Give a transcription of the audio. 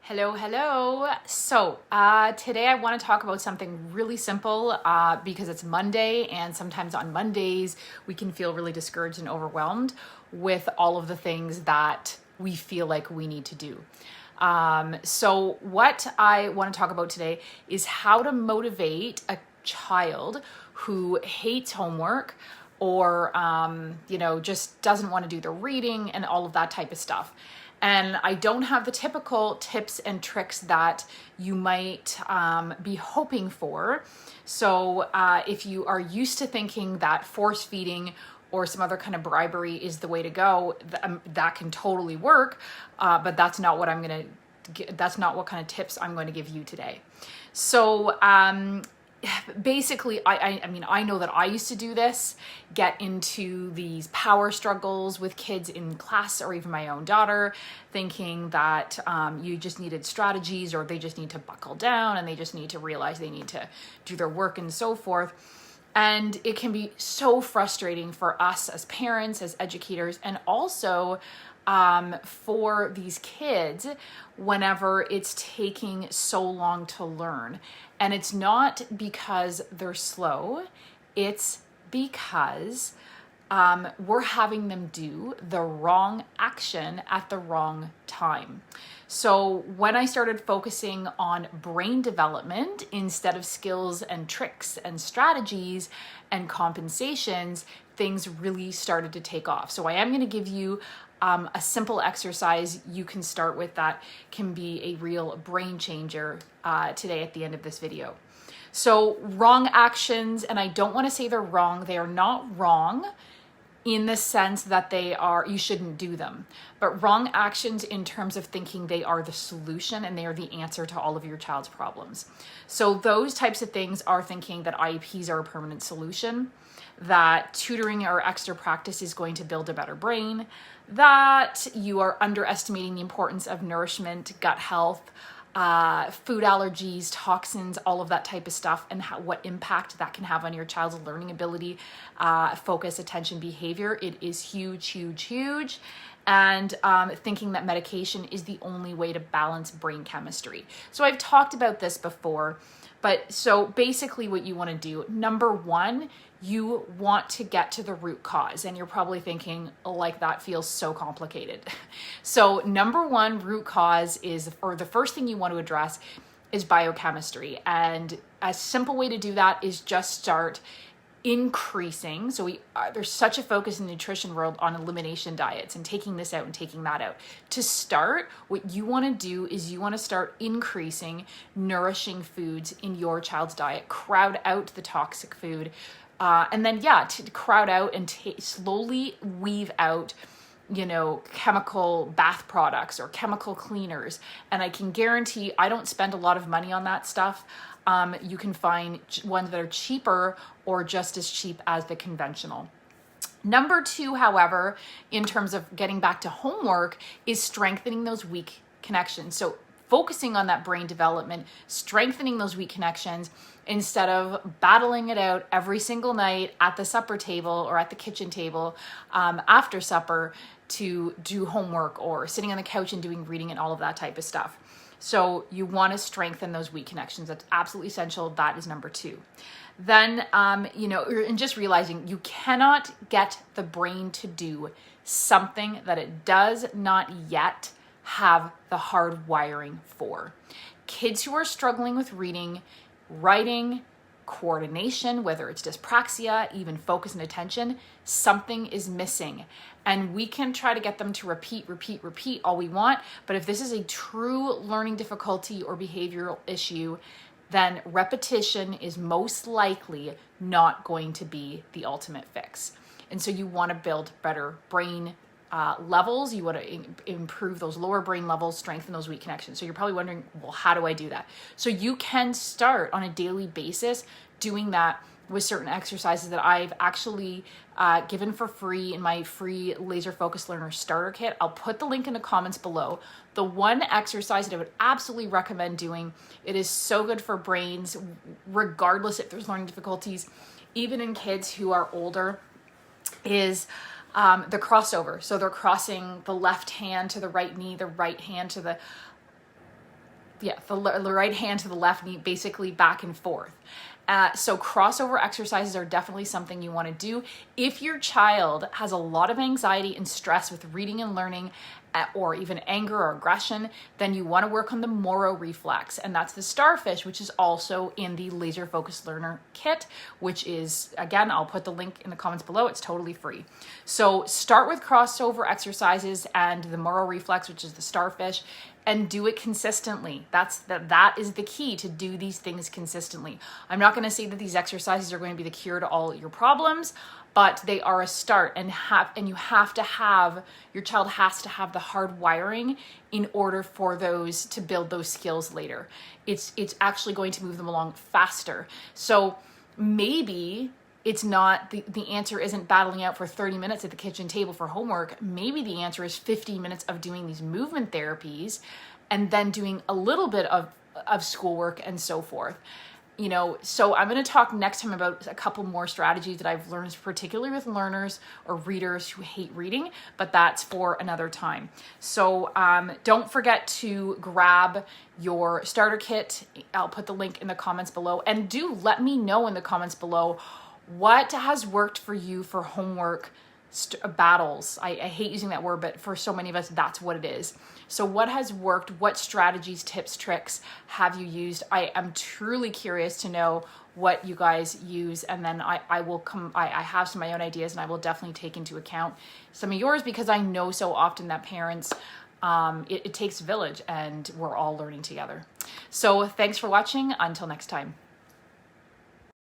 Hello, hello. So today I want to talk about something really simple because it's Monday, and sometimes on Mondays we can feel really discouraged and overwhelmed with all of the things that we feel like we need to do. So what I want to talk about today is how to motivate a child who hates homework or just doesn't want to do the reading and all of that type of stuff. And I don't have the typical tips and tricks that you might be hoping for. So if you are used to thinking that force feeding or some other kind of bribery is the way to go, that can totally work. But that's not what that's not what kind of tips I'm going to give you today. So basically, I know that I used to do this, get into these power struggles with kids in class or even my own daughter, thinking that you just needed strategies, or they just need to buckle down and they just need to realize they need to do their work and so forth. And it can be so frustrating for us as parents, as educators, and also for these kids whenever it's taking so long to learn. And it's not because they're slow, it's because we're having them do the wrong action at the wrong time. So when I started focusing on brain development instead of skills and tricks and strategies and compensations, things really started to take off. So I am going to give you a simple exercise you can start with that can be a real brain changer today at the end of this video. So wrong actions, and I don't want to say they're wrong. They are not wrong in the sense that you shouldn't do them, but wrong actions in terms of thinking they are the solution and they are the answer to all of your child's problems. So those types of things are thinking that IEPs are a permanent solution, that tutoring or extra practice is going to build a better brain, that you are underestimating the importance of nourishment, gut health, food allergies, toxins, all of that type of stuff, and what impact that can have on your child's learning ability, focus, attention, behavior. It is huge, huge, huge. And thinking that medication is the only way to balance brain chemistry. So I've talked about this before, but so basically what you want to do, number one, you want to get to the root cause. And you're probably thinking, oh, like that feels so complicated. So number one root cause or the first thing you want to address is biochemistry. And a simple way to do that is just start increasing. So there's such a focus in the nutrition world on elimination diets and taking this out and taking that out. To start, what you want to do is you want to start increasing nourishing foods in your child's diet. Crowd out the toxic food. And then, to crowd out and slowly weave out, chemical bath products or chemical cleaners. And I can guarantee I don't spend a lot of money on that stuff. You can find ones that are cheaper or just as cheap as the conventional. Number two, however, in terms of getting back to homework, is strengthening those weak connections. So focusing on that brain development, strengthening those weak connections instead of battling it out every single night at the supper table or at the kitchen table after supper to do homework, or sitting on the couch and doing reading and all of that type of stuff. So you want to strengthen those weak connections. That's absolutely essential. That is number two. Then, and just realizing you cannot get the brain to do something that it does not yet have the hard wiring for. Kids who are struggling with reading, writing, coordination, whether it's dyspraxia, even focus and attention, something is missing. And we can try to get them to repeat all we want. But if this is a true learning difficulty or behavioral issue, then repetition is most likely not going to be the ultimate fix. And so you want to build better brain levels. You want to improve those lower brain levels, strengthen those weak connections. So you're probably wondering, well, how do I do that? So you can start on a daily basis doing that with certain exercises that I've actually given for free in my free Laser Focus Learner Starter Kit. I'll put the link in the comments below. The one exercise that I would absolutely recommend doing, it is so good for brains, regardless if there's learning difficulties, even in kids who are older, is the crossover. So they're crossing the left hand to the right knee, the right hand to the the right hand to the left knee, basically back and forth. So crossover exercises are definitely something you want to do. If your child has a lot of anxiety and stress with reading and learning, or even anger or aggression, then you want to work on the Moro reflex. And that's the starfish, which is also in the Laser Focused Learner kit, which is, again, I'll put the link in the comments below. It's totally free. So start with crossover exercises and the Moro reflex, which is the starfish, and do it consistently. That is the key, to do these things consistently. I'm not going to say that these exercises are going to be the cure to all your problems, but they are a start, and your child has to have the hard wiring in order for those to build those skills later. It's actually going to move them along faster. So maybe it's not, the answer isn't battling out for 30 minutes at the kitchen table for homework. Maybe the answer is 50 minutes of doing these movement therapies and then doing a little bit of schoolwork and so forth. So I'm going to talk next time about a couple more strategies that I've learned, particularly with learners or readers who hate reading, but that's for another time. So don't forget to grab your starter kit. I'll put the link in the comments below, and do let me know in the comments below what has worked for you for homework battles. I hate using that word, but for so many of us, that's what it is. So what has worked? What strategies, tips, tricks have you used? I am truly curious to know what you guys use, and then I have some of my own ideas, and I will definitely take into account some of yours, because I know so often that parents, it takes a village, and we're all learning together. So thanks for watching. Until next time.